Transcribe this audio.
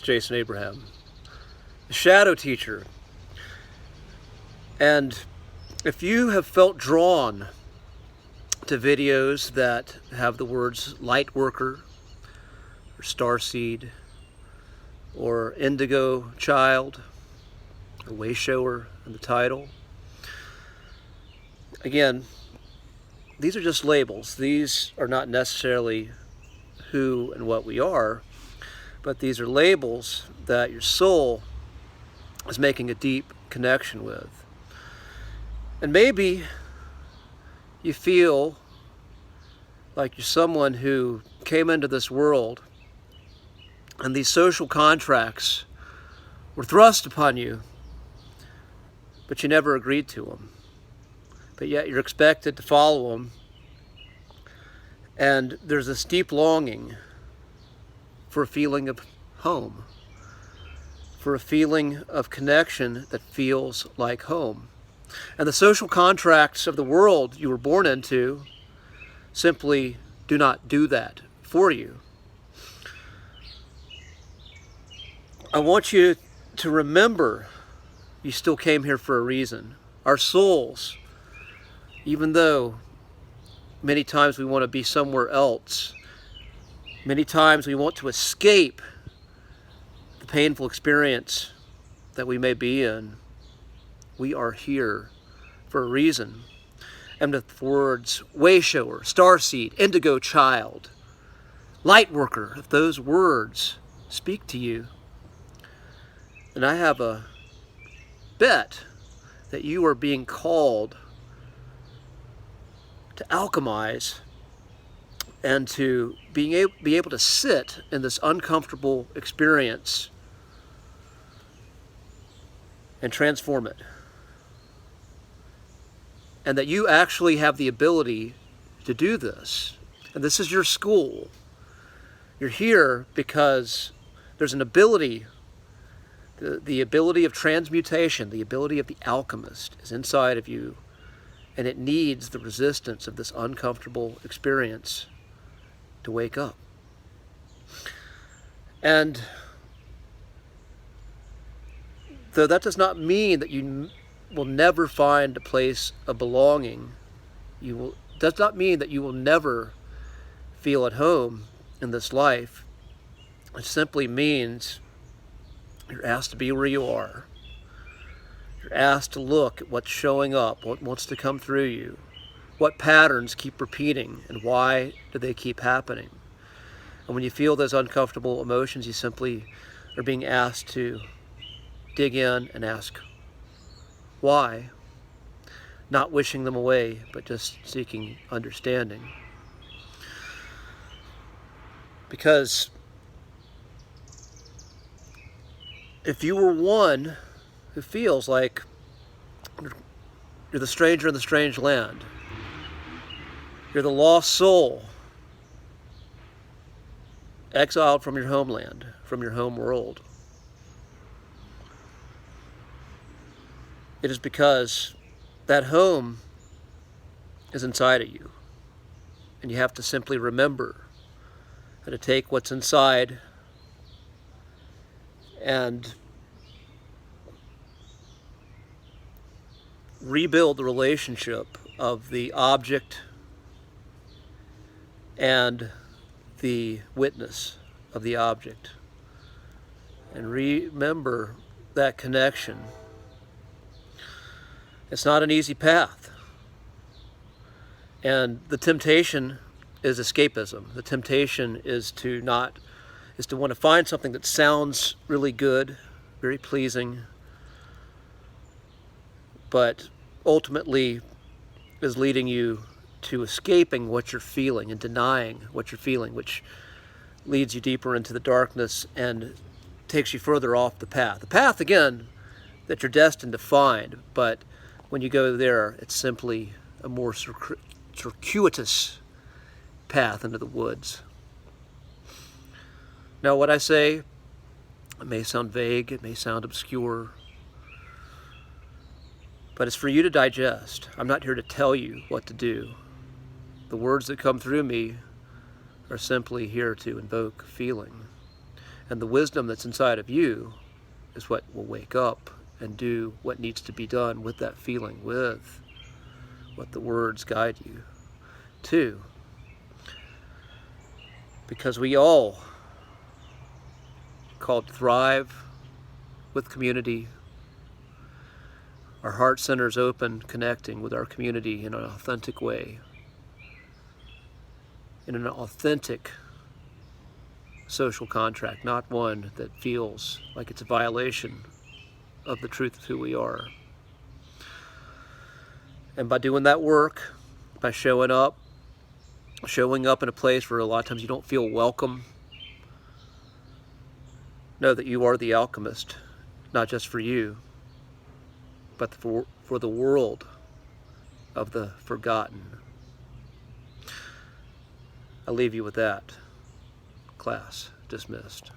with Jason Abraham, the Shadow Teacher. And if you have felt drawn to videos that have the words Lightworker or Starseed or Indigo Child or Wayshower in the title, again, these are just labels. These are not necessarily who and what we are, but these are labels that your soul is making a deep connection with. And maybe you feel like you're someone who came into this world and these social contracts were thrust upon you, but you never agreed to them. But yet you're expected to follow them. And there's this deep longing for a feeling of home, for a feeling of connection that feels like home. And the social contracts of the world you were born into simply do not do that for you. I want you to remember you still came here for a reason. Our souls, even though many times we want to be somewhere else, many times we want to escape the painful experience that we may be in, we are here for a reason. And the words Wayshower, Starseed, Indigo Child, Lightworker, if those words speak to you, then I have a bet that you are being called to alchemize and to be able to sit in this uncomfortable experience and transform it. And that you actually have the ability to do this. And this is your school. You're here because there's an ability, the ability of transmutation, the ability of the alchemist is inside of you. And it needs the resistance of this uncomfortable experience to wake up. And though that does not mean that you will never find a place of belonging, does not mean that you will never feel at home in this life. It simply means you're asked to be where you are. You're asked to look at what's showing up, what wants to come through you, what patterns keep repeating, and why do they keep happening. And when you feel those uncomfortable emotions, you simply are being asked to dig in and ask why, not wishing them away, but just seeking understanding. Because if you were one who feels like you're the stranger in the strange land, you're the lost soul, exiled from your homeland, from your home world, it is because that home is inside of you. And you have to simply remember how to take what's inside and rebuild the relationship of the object and the witness of the object. And remember that connection. It's not an easy path. And the temptation is escapism. The temptation is to want to find something that sounds really good, very pleasing, but ultimately is leading you to escaping what you're feeling and denying what you're feeling, which leads you deeper into the darkness and takes you further off the path. The path, again, that you're destined to find, but when you go there, it's simply a more circuitous path into the woods. Now, what I say, it may sound vague, it may sound obscure, but it's for you to digest. I'm not here to tell you what to do. The words that come through me are simply here to invoke feeling. And the wisdom that's inside of you is what will wake up and do what needs to be done with that feeling, with what the words guide you to. Because we all called to thrive with community, our heart centers open, connecting with our community in an authentic way, in an authentic social contract, not one that feels like it's a violation of the truth of who we are. And by doing that work, by showing up in a place where a lot of times you don't feel welcome, know that you are the alchemist, not just for you, but for the world of the forgotten. I'll leave you with that. Class dismissed.